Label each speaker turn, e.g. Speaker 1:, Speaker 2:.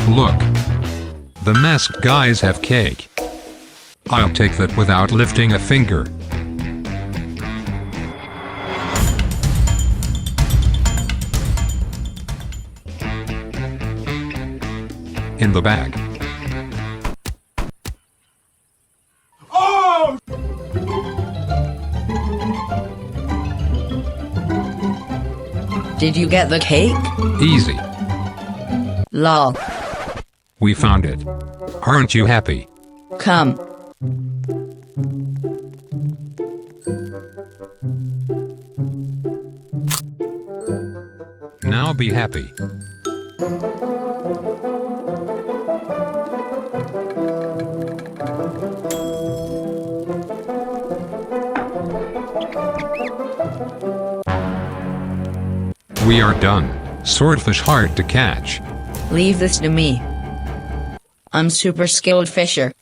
Speaker 1: Look. The masked guys have cake. I'll take that without lifting a finger. In the bag.
Speaker 2: Oh!
Speaker 3: Did you get the cake?
Speaker 1: Easy.
Speaker 3: Lol.
Speaker 1: We found it. Aren't you happy?
Speaker 3: Come.
Speaker 1: Now be happy. We are done. Swordfish hard to catch.
Speaker 3: Leave this to me. I'm super skilled fisher.